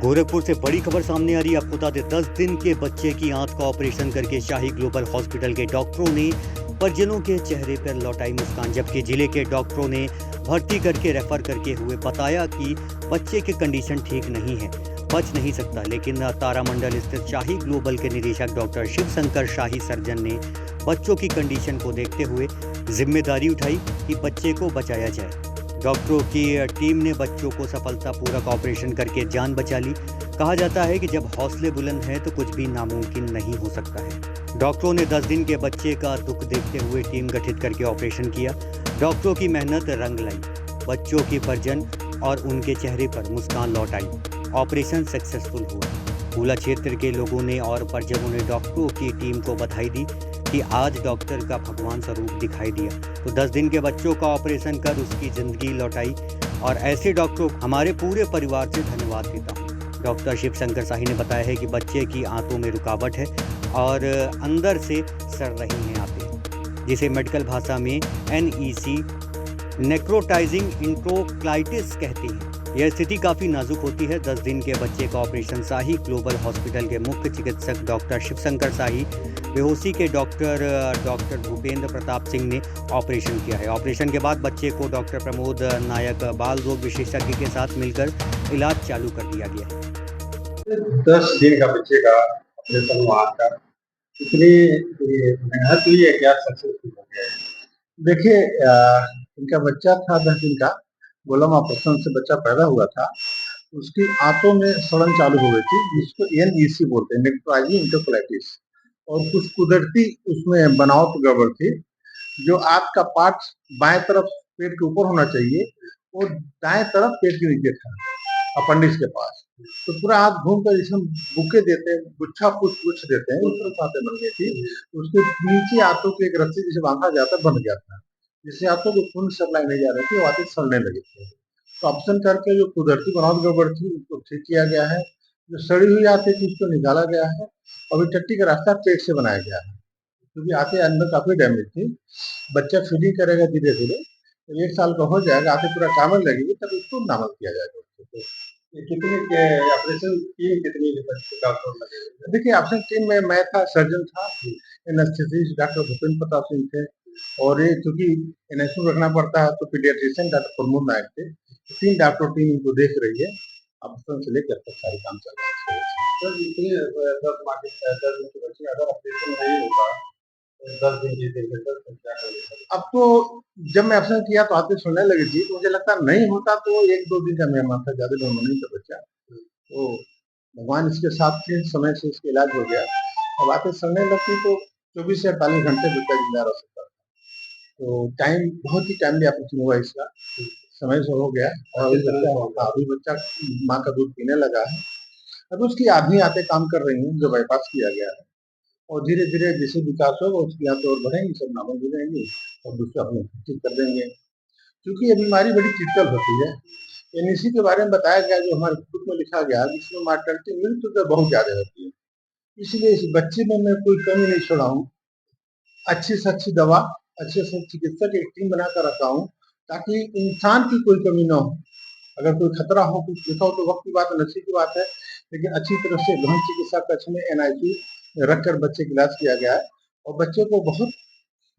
गोरखपुर से बड़ी खबर सामने आ रही है। आपको बता दें 10 दिन के बच्चे की आंत का ऑपरेशन करके शाही ग्लोबल हॉस्पिटल के डॉक्टरों ने परिजनों के चेहरे पर लौटाई मुस्कान, जबकि जिले के डॉक्टरों ने भर्ती करके रेफर करके हुए बताया कि बच्चे की कंडीशन ठीक नहीं है, बच नहीं सकता। लेकिन तारामंडल स्थित शाही ग्लोबल के निदेशक डॉक्टर शिव शंकर शाही सर्जन ने बच्चों की कंडीशन को देखते हुए जिम्मेदारी उठाई कि बच्चे को बचाया जाए। डॉक्टरों की टीम ने बच्चों को सफलतापूर्वक ऑपरेशन करके जान बचा ली। कहा जाता है कि जब हौसले बुलंद हैं तो कुछ भी नामुमकिन नहीं हो सकता है। डॉक्टरों ने 10 दिन के बच्चे का दुख देखते हुए टीम गठित करके ऑपरेशन किया। डॉक्टरों की मेहनत रंग लाई, बच्चों की परिजन और उनके चेहरे पर मुस्कान लौट आई। ऑपरेशन सक्सेसफुल हुआ। भूला क्षेत्र के लोगों ने और परिजनों ने डॉक्टरों की टीम को बधाई दी कि आज डॉक्टर का भगवान स्वरूप दिखाई दिया। तो 10 दिन के बच्चों का ऑपरेशन कर उसकी ज़िंदगी लौटाई, और ऐसे डॉक्टरों को हमारे पूरे परिवार से धन्यवाद देता हूँ। डॉक्टर शिव शंकर शाही ने बताया है कि बच्चे की आंतों में रुकावट है और अंदर से सड़ रही हैं आंतें, जिसे मेडिकल भाषा में NEC नेक्रोटाइजिंग इंट्रोक्लाइटिस कहते हैं। यह स्थिति काफ़ी नाजुक होती है। 10 दिन के बच्चे का ऑपरेशन शाही ग्लोबल हॉस्पिटल के मुख्य चिकित्सक डॉक्टर शिवशंकर शाही, बेहोशी के डॉक्टर भूपेंद्र प्रताप सिंह ने ऑपरेशन किया है। ऑपरेशन के बाद बच्चे को डॉक्टर प्रमोद नायक बाल रोग विशेषज्ञ के साथ मिलकर इलाज चालू कर दिया गया है। 10 दिन का बच्चे का ऑपरेशन हुआ था। इतनी मेहनत हुई है क्या सक्सेसफुल हो गया है? देखिए, इनका बच्चा था 10 दिन का, गोलम ऑपरेशन से बच्चा पैदा हुआ था। उसकी आंतों में सड़न चालू हो गई थी, जिसको NEC बोलते हैं, नेक्रोटाइजिंग इंट्रोक्लाइटिस। और कुछ कुदरती उसमें बनावट गड़बड़ थी। जो आंत का पार्ट बाएं तरफ पेट के ऊपर होना चाहिए और दाएं तरफ पेट के नीचे था, अपेंडिक्स के पास। तो पूरा हाथ घूम कर जिसमें बुके देते हैं, गुच्छा कुछ देते हैं, उस तरह आंतें बन गई थी। उसके नीचे आंतों की एक रस्सी जिसे बांधा जाता बन गया था, जिससे आंतों को खून सप्लाई नहीं जा रही थी, वो आंतें सड़ने लगी थी। तो ऑपरेशन करके जो कुदरती बनावट गड़बड़ थी उसको ठीक किया गया है। जो सड़ी हुई आंतें थी उसको निकाला गया है। अभी टट्टी का रास्ता पेट से बनाया गया है, क्योंकि आंतें अंदर काफी डैमेज थी। बच्चा फीडिंग करेगा धीरे धीरे, तो 1 साल का हो जाएगा, आंतें पूरा कामन लगेगी, तब इसको नॉर्मल किया जाएगा। कितनी ऑपरेशन टीम कितनी बच्चे का लगे? देखिए, ऑपरेशन टीम में मैं था, सर्जन था, एनेस्थेसिस्ट डॉक्टर भूपेंद्र प्रताप सिंह थे, और ये चूंकि एनेस्थेसिस्ट रखना पड़ता है तो पीडियाट्रिशियन डॉक्टर प्रमोद नायक थे। 3 डॉक्टर टीम इनको देख रही है। ऑपरेशन से लेकर तक सारे काम चल रहा है। सर, इतने 10 दिन के बच्चे अगर ऑपरेशन नहीं होगा 10 दिन की क्या करेंगे? अब तो जब मैं ऑपरेशन किया तो आंतें सुनने लगी थी, तो मुझे लगता नहीं होता तो 1-2 दिन का मेहमान था, ज्यादा नॉर्मल नहीं था बच्चा। तो भगवान इसके साथ थे, समय से इसका इलाज हो गया। अब आंतें सड़ने लगती तो 24 से 48 घंटे बच्चा जिंदा रह सकता था। तो टाइम बहुत ही टाइमली ऑपरेशन हुआ इसका, समय से हो गया। और अभी बच्चा माँ का दूध पीने लगा है। अब उसकी आधी आंतें काम कर रही हैं, जो बाईपास किया गया है, और धीरे धीरे जैसे विकास होगा उसकी आंतें और बढ़ेंगी, सब नॉर्मल हो जाएंगी और दूसरा अपने ठीक कर देंगे। क्योंकि ये बीमारी बड़ी क्रिटिकल होती है। NEC के बारे में बताया गया, जो हमारे बुक में लिखा गया, जिसमें मॉर्टेलिटी मृत्यु दर बहुत ज्यादा होती है। इसलिए इस बच्चे में मैं कोई कमी नहीं छोड़ा हूँ। अच्छी से अच्छी दवा, अच्छे से चिकित्सक एक टीम बनाकर रखा हूँ, ताकि इंसान की कोई कमी न हो। अगर कोई खतरा हो, कुछ देखा हो, तो वक्त की बात है, नसीब की बात है, लेकिन अच्छी तरह से गहन चिकित्सा कक्ष में NICU रखकर बच्चे का इलाज किया गया है, और बच्चे को बहुत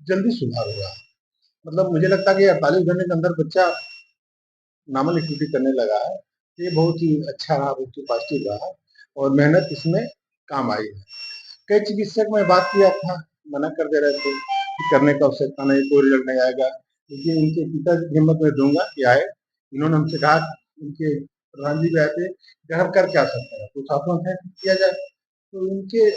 जल्दी सुधार हुआ है। मतलब मुझे लगता है कि 48 घंटे के अंदर बच्चा नॉर्मल एक्टिविटी करने लगा है। ये बहुत ही अच्छा रहा, बहुत ही पॉजिटिव रहा, और मेहनत इसमें काम आई है। कई चिकित्सक में बात किया था, मना कर दे रहे थे कि करने की आवश्यकता नहीं, कोई रिजल्ट नहीं आएगा, लेकिन इनके पिता की हिम्मत में दूंगा कि आए। इन्होंने हमसे कहा, इनके प्रधान जी गए थे कि हम कर क्या सकते हैं, कुछ ऑप्शन है किया जाए। तो इनके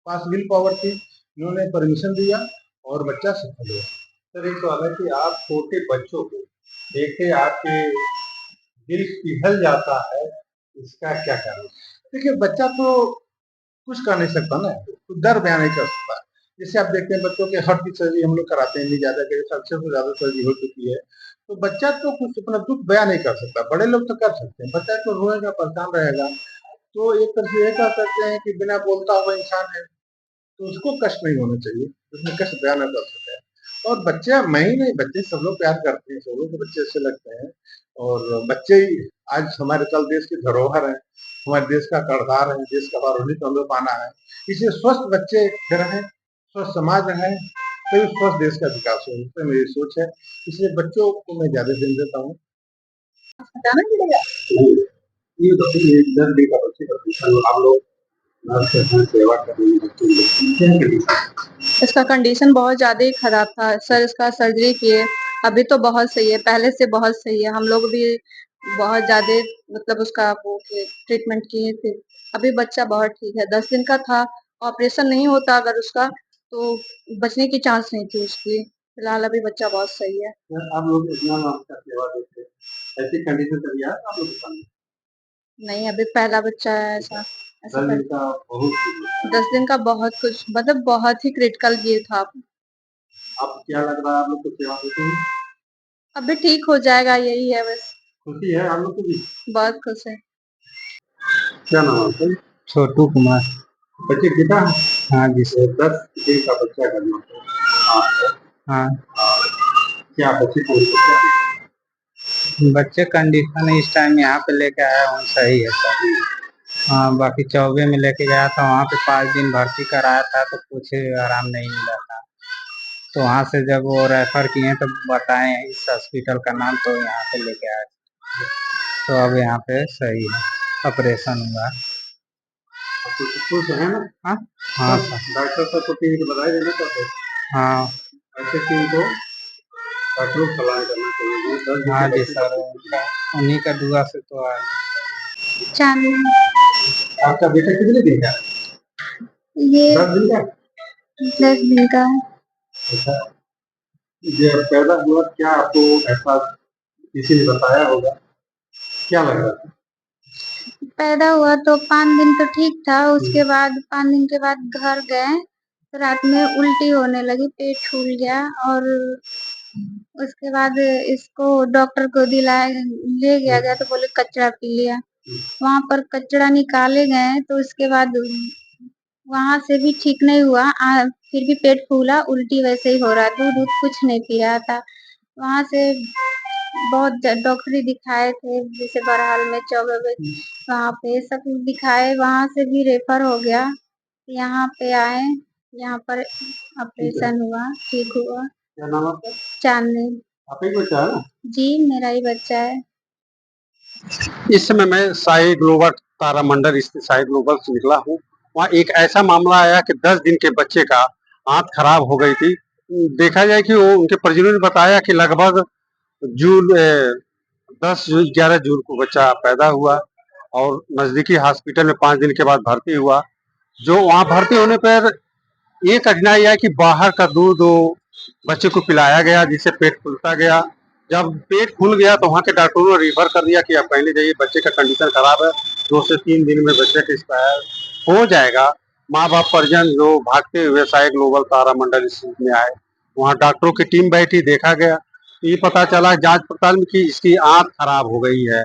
पास विल पावर थी, इन्होंने परमिशन दिया और बच्चा सफल हुआ। सर, एक सवाल है कि आप छोटे बच्चों को देखे आपके दिल पिघल जाता है, इसका क्या कारण? देखिए, बच्चा तो कुछ कर नहीं सकता ना, तो दर्द बयान नहीं कर सकता। जैसे आप देखते हैं बच्चों के हार्ट की सर्जरी हम लोग कराते हैं, नहीं ज्यादा के 700 से ज्यादा सर्जरी हो चुकी है, तो बच्चा तो कुछ अपना दुख बयान नहीं कर सकता। बड़े लोग तो कर सकते हैं, बच्चा तो रोएगा, परेशान रहेगा। तो एक तरह से ये कह सकते हैं कि बिना बोलता हुआ इंसान है, तो उसको कष्ट नहीं होना चाहिए, उसमें कष्ट बयान न कर सकते हैं। और बच्चे, मैं ही नहीं, बच्चे सब लोग प्यार करते हैं, सब लोग को बच्चे अच्छे लगते हैं, और बच्चे ही आज हमारे कल देश की धरोहर है। हमारे देश का कर्णधार है, देश का बारूदी तो हम लोग पाना है। इसलिए स्वस्थ बच्चे रहें, स्वस्थ समाज रहे, तो स्वस्थ देश का विकास हो, तो मेरी सोच है। इसलिए बच्चों को मैं ज्यादा दिन देता हूँ। बताना पड़ेगा ये तो 10 दिन का बच्चे का आप लोग सेवा करने। इसका कंडीशन बहुत ज़्यादा ही खराब था सर। इसका सर्जरी किए, अभी तो बहुत सही है, पहले से बहुत सही है। हम लोग भी बहुत ज़्यादा मतलब उसका वो ट्रीटमेंट किए थे। अभी बच्चा बहुत ठीक है, 10 दिन का था। ऑपरेशन नहीं होता अगर उसका तो बचने की चांस नहीं थी उसकी। फिलहाल अभी बच्चा बहुत सही है। आप लोग इतना आपका सेवा देते हैं, ऐसी कंडीशन कभी आया आप लोग के सामने? नहीं, अभी पहला बच्चा है ऐसा। 10 दिन का बहुत 10 दिन का बहुत कुछ मतलब बहुत ही क्रिटिकल ये था। आप क्या लग रहा है आप लोग को सेवा देते हैं? अभी ठीक हो जाएगा, यही है बस। खुशी है आप लोग को भी? बहुत खुश है। क्या नाम है आपका? छोटू कुमार। बच्चे पिता है? हाँ जी सर। 10 दिन का बच्चा करना हाँ, क्या बच्चे को क्या बच्चे कंडीशन इस टाइम यहाँ पे लेके आया हूँ, सही है सर। हाँ, बाकी 24 में लेके गया था, वहाँ पे 5 दिन भर्ती कराया था तो कुछ आराम नहीं मिला था। तो वहाँ से जब वो रेफर किए तो बताए इस हॉस्पिटल का नाम, तो यहाँ पे लेके आए। तो अब यहाँ पे सही है, ऑपरेशन हुआ। खुश है ना? हाँ हाँ सर। डॉक्टर साहब को टीम को बधाई देना चाहते हैं। हाँ ऐसे टीम को डॉक्टरों को सलाह करना चाहिए। हाँ जी सर, उन्हीं का दुआ से तो आज। आपका बेटा कितने दिन का? ये 10 दिन का? 10 दिन का। अच्छा, जब पैदा हुआ क्या आपको ऐसा किसी ने बताया होगा? क्या लग रहा था? पैदा हुआ तो 5 दिन तो ठीक था, उसके बाद 5 दिन के बाद घर गए तो रात में उल्टी होने लगी, पेट फूल गया और उसके बाद इसको डॉक्टर को ले गया गया तो बोले कचरा पी लिया। वहाँ पर कचरा निकाले गए तो उसके बाद वहाँ से भी ठीक नहीं हुआ। फिर भी पेट फूला, उल्टी वैसे ही हो रहा, दूध कुछ नहीं पी रहा था। वहाँ से बहुत डॉक्टरी दिखाए थे, जैसे बहरहाल में 24 में वहाँ पे सब दिखाए, वहाँ से भी रेफर हो गया। यहाँ पे आए, यहाँ पर ऑपरेशन हुआ, ठीक हुआ। क्या नाम आपका? चांदनी। आप ही बच्चा है ना? जी, मेरा ही बच्चा है। इस समय मैं साई ग्लोबल तारामंडल स्थित साई ग्लोबल से निकला हूँ। वहाँ एक ऐसा मामला आया कि 10 दिन के बच्चे का आंत खराब हो गई थी। देखा जाए कि वो उनके परिजनों ने बताया कि लगभग जून 10-11 जून को बच्चा पैदा हुआ और नजदीकी हॉस्पिटल में 5 दिन के बाद भर्ती हुआ। जो वहाँ भर्ती होने पर ये कठिनाई है कि बाहर का दूध बच्चे को पिलाया गया, जिससे पेट फूलता गया। जब पेट फूल गया तो वहाँ के डॉक्टरों ने रिफर कर दिया कि आप पहले जाइए, बच्चे का कंडीशन खराब है, 2 से 3 दिन में बच्चे का एक्सपायर हो जाएगा। माँ बाप परिजन जो भागते हुए साई ग्लोबल तारामंडल इंस्टीट्यूट में आए, वहाँ डॉक्टरों की टीम बैठी, देखा गया तो ये पता चला जांच पड़ताल में कि इसकी आंत खराब हो गई है।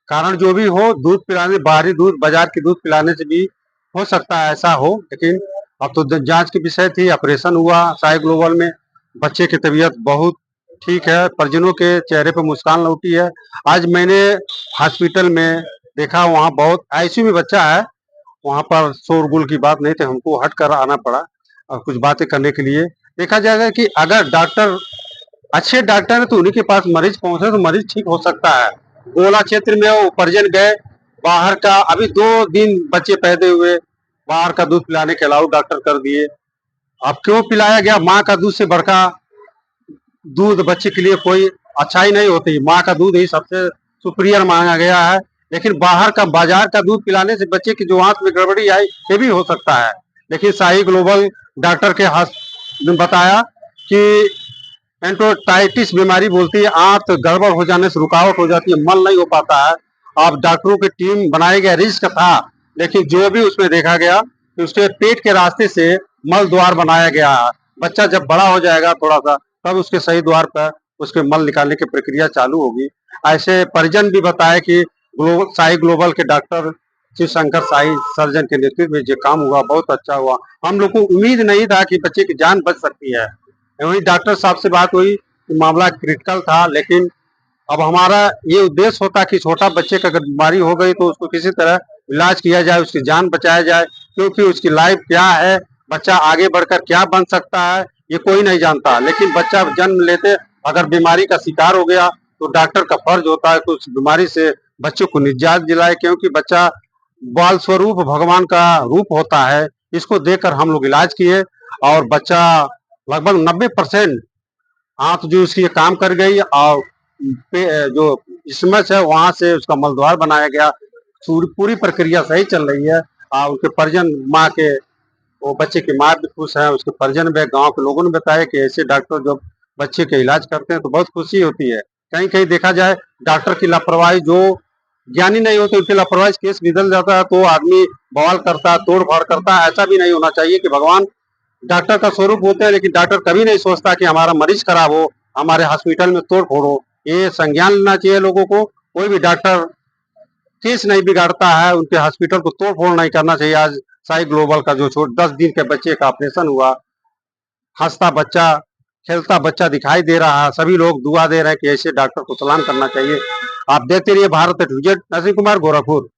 कारण जो भी हो, दूध पिलाने, बाहरी दूध, बाजार के दूध पिलाने से भी हो सकता है ऐसा हो, लेकिन अब तो जांच की विषय थी। ऑपरेशन हुआ साई ग्लोबल में, बच्चे की तबीयत बहुत ठीक है, परिजनों के चेहरे पर मुस्कान लौटी है। आज मैंने हॉस्पिटल में देखा, वहाँ बहुत आईसीयू में बच्चा है, वहाँ पर शोरगुल की बात नहीं थी, हमको हट कर आना पड़ा और कुछ बातें करने के लिए। देखा जाएगा कि अगर डॉक्टर अच्छे डॉक्टर है तो उन्हीं के पास मरीज पहुंचे तो मरीज ठीक हो सकता है। गोला क्षेत्र में वो परिजन गए, बाहर का अभी 2 दिन बच्चे पैदा हुए, बाहर का दूध पिलाने के अलाउ डॉक्टर कर दिए। अब क्यों पिलाया गया? माँ का दूध से बढ़का दूध बच्चे के लिए कोई अच्छा ही नहीं होती, माँ का दूध ही सबसे सुपीरियर माना गया है। लेकिन बाहर का, बाजार का दूध पिलाने से बच्चे की जो आंत में गड़बड़ी आई, ये भी हो सकता है। लेकिन साई ग्लोबल डॉक्टर के ने बताया कि एंटोटाइटिस बीमारी बोलती है, आंत गड़बड़ हो जाने से रुकावट हो जाती है, मल नहीं हो पाता है। अब डॉक्टरों की टीम बनाई गया, रिस्क था, लेकिन जो भी उसमें देखा गया कि उसके पेट के रास्ते से मल द्वार बनाया गया है। बच्चा जब बड़ा हो जाएगा थोड़ा सा, तब उसके सही द्वार पर उसके मल निकालने की प्रक्रिया चालू होगी। ऐसे परिजन भी बताए कि साई ग्लोबल के डॉक्टर शिव शंकर साई सर्जन के नेतृत्व में जो काम हुआ बहुत अच्छा हुआ। हम लोग को उम्मीद नहीं था कि बच्चे की जान बच सकती है। वही डॉक्टर साहब से बात हुई, मामला क्रिटिकल था, लेकिन अब हमारा ये उद्देश्य होता कि छोटा बच्चे का अगर बीमारी हो गई तो उसको किसी तरह इलाज किया जाए, उसकी जान बचाया जाए, क्योंकि उसकी लाइफ क्या है, बच्चा आगे बढ़कर क्या बन सकता है ये कोई नहीं जानता। लेकिन बच्चा जन्म लेते अगर बीमारी का शिकार हो गया तो डॉक्टर का फर्ज होता है कि उस बीमारी से बच्चे को निजात दिलाए, क्योंकि बच्चा बाल स्वरूप भगवान का रूप होता है। इसको देखकर हम लोग इलाज किए और बच्चा लगभग 90% आंत जो उसकी काम कर गई और जो इसमस है वहां से उसका मलद्वार बनाया गया। पूरी प्रक्रिया सही चल रही है और उसके परिजन माँ के वो बच्चे की माँ भी खुश है, उसके परिजन भी, गांव के लोगों ने बताया कि ऐसे डॉक्टर जब बच्चे के इलाज करते हैं तो बहुत खुशी होती है। कहीं कहीं देखा जाए डॉक्टर की लापरवाही, जो ज्ञानी नहीं होते उनकी लापरवाही केस बिगड़ जाता है तो आदमी बवाल करता है, तोड़ फाड़ करता है। ऐसा भी नहीं होना चाहिए कि भगवान डॉक्टर का स्वरूप होते हैं लेकिन डॉक्टर कभी नहीं सोचता कि हमारा मरीज खराब हो, हमारे हॉस्पिटल में तोड़ फोड़ हो। ये संज्ञान लेना चाहिए लोगों को। कोई भी डॉक्टर केस नहीं बिगाड़ता है, उनके हॉस्पिटल को तोड़ फोड़ नहीं करना चाहिए। आज साई ग्लोबल का जो 10 दिन के बच्चे का ऑपरेशन हुआ, हंसता बच्चा, खेलता बच्चा दिखाई दे रहा है। सभी लोग दुआ दे रहे हैं कि ऐसे डॉक्टर को सलाम करना चाहिए। आप देखते रहिए भारत एट विजय। नसीम कुमार, गोरखपुर।